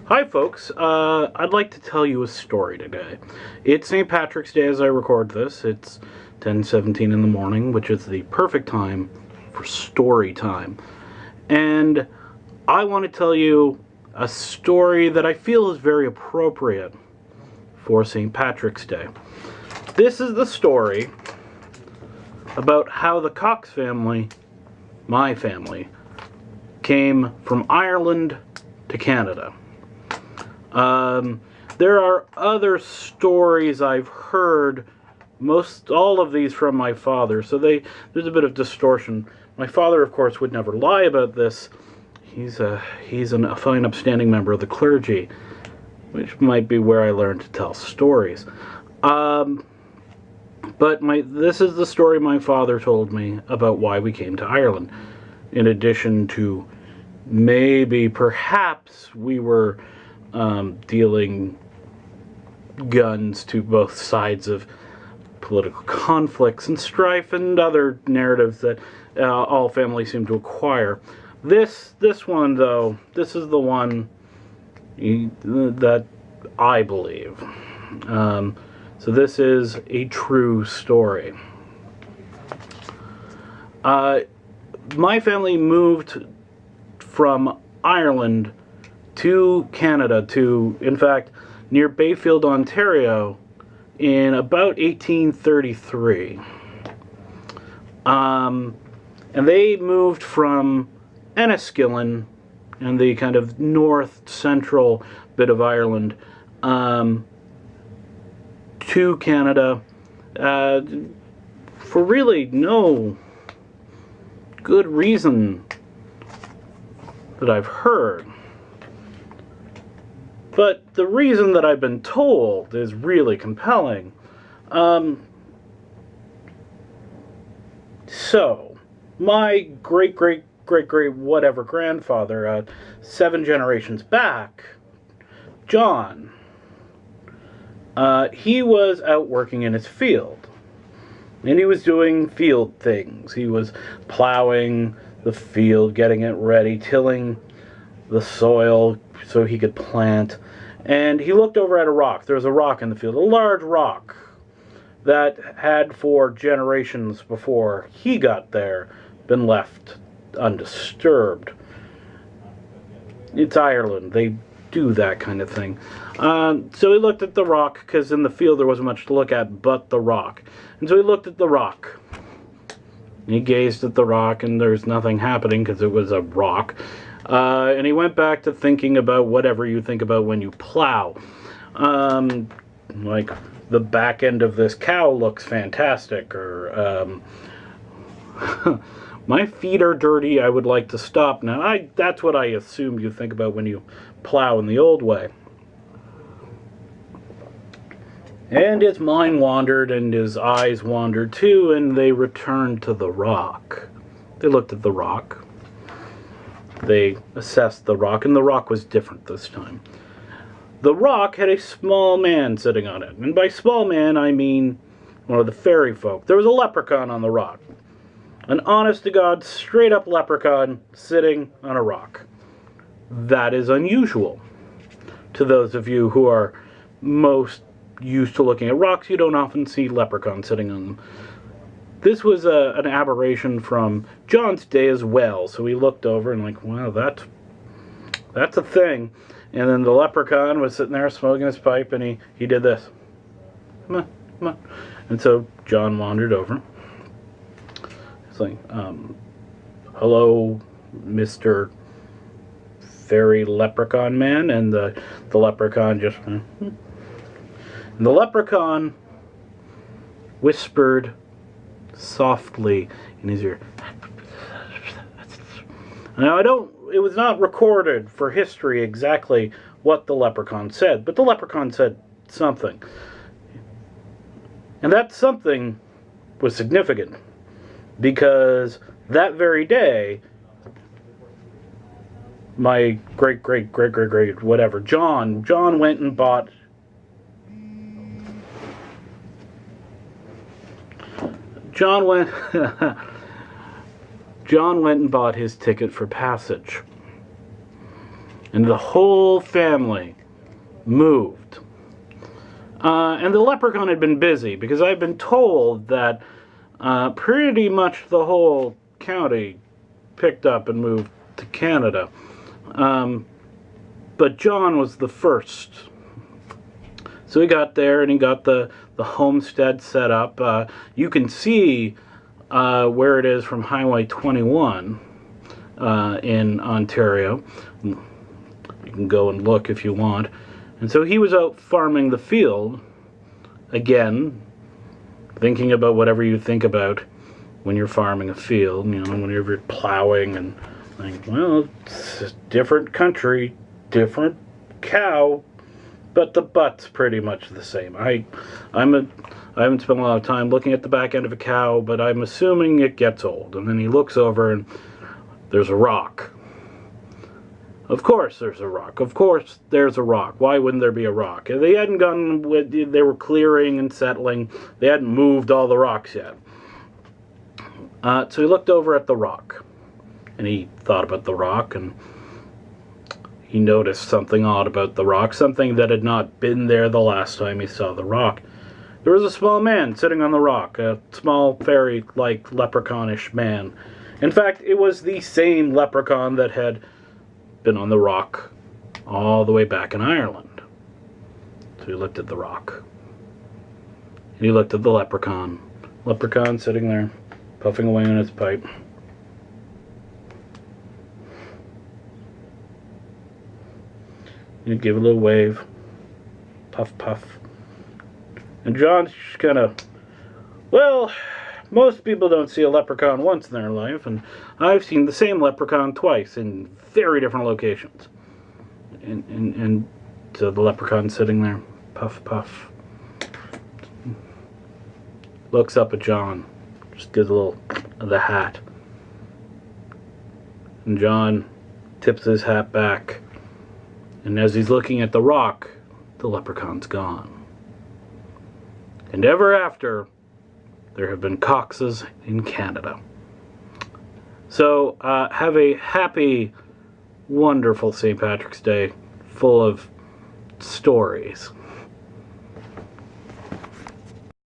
Hi, folks. I'd like to tell you a story today. It's St. Patrick's Day as I record this. It's 10:17 in the morning, which is the perfect time for story time. And I want to tell you a story that I feel is very appropriate for St. Patrick's Day. This is the story about how the Cox family, my family, came from Ireland to Canada. There are other stories I've heard, most all of these from my father, so there's a bit of distortion. My father, of course, would never lie about this. He's a fine, upstanding member of the clergy, which might be where I learned to tell stories. But this is the story my father told me about why we came to Ireland. In addition to perhaps we were dealing guns to both sides of political conflicts and strife and other narratives that all families seem to acquire. This one, though, this is the one that I believe. So this is a true story. My family moved from Ireland to Canada, in fact, near Bayfield, Ontario, in about 1833. And they moved from Enniskillen, in the kind of north-central bit of Ireland, to Canada, for really no good reason that I've heard. But the reason that I've been told is really compelling. So, my great-great-great-great whatever grandfather, 7 generations back, John, he was out working in his field. And he was doing field things. He was plowing the field, getting it ready, tilling the soil so he could plant. And he looked over at a rock. There was a rock in the field, a large rock that had for generations before he got there been left undisturbed. It's Ireland. They do that kind of thing. So he looked at the rock, because in the field there wasn't much to look at but the rock. And so he looked at the rock. He gazed at the rock, and there's nothing happening because it was a rock. And he went back to thinking about whatever you think about when you plow. Like, the back end of this cow looks fantastic, or my feet are dirty, I would like to stop now. That's what I assumed you think about when you plow in the old way. And his mind wandered, and his eyes wandered too, and they returned to the rock. They looked at the rock. They assessed the rock, and the rock was different this time. The rock had a small man sitting on it, and by small man I mean one of the fairy folk. There was a leprechaun on the rock. An honest-to-God, straight-up leprechaun sitting on a rock. That is unusual. To those of you who are most used to looking at rocks, you don't often see leprechauns sitting on them. This was an aberration from John's day as well, so he looked over and like, wow, that's a thing. And then the leprechaun was sitting there smoking his pipe, and he did this. Come on, come on. And so John wandered over. It's like, hello, Mr. Fairy Leprechaun Man, and the leprechaun just... And the leprechaun whispered softly in his ear. Now, it was not recorded for history exactly what the leprechaun said, but the leprechaun said something. And that something was significant, because that very day, my great whatever, John went and bought John went and bought his ticket for passage. and the whole family moved. And the leprechaun had been busy, because I've been told that pretty much the whole county picked up and moved to Canada. But John was the first. So he got there and he got the homestead set up. You can see where it is from Highway 21 in Ontario. You can go and look if you want. And so he was out farming the field, again, thinking about whatever you think about when you're farming a field, whenever you're plowing and like, well, it's a different country, different cow, but the butt's pretty much the same. I haven't spent a lot of time looking at the back end of a cow, but I'm assuming it gets old. And then he looks over and there's a rock. Of course there's a rock. Of course there's a rock. Why wouldn't there be a rock? They hadn't gone, they were clearing and settling. They hadn't moved all the rocks yet. So he looked over at the rock. And he thought about the rock, and he noticed something odd about the rock, something that had not been there the last time he saw the rock. There was a small man sitting on the rock, a small fairy-like leprechaunish man. In fact, it was the same leprechaun that had been on the rock all the way back in Ireland. So he looked at the rock. And he looked at the leprechaun. Leprechaun sitting there, puffing away on his pipe. He'd give a little wave. Puff, puff. And John's just kind of, well, most people don't see a leprechaun once in their life, and I've seen the same leprechaun twice in very different locations. And so the leprechaun sitting there, puff, puff. Looks up at John, just gives a little of the hat. And John tips his hat back. And as he's looking at the rock, the leprechaun's gone. And ever after, there have been Coxes in Canada. So have a happy, wonderful St. Patrick's Day full of stories.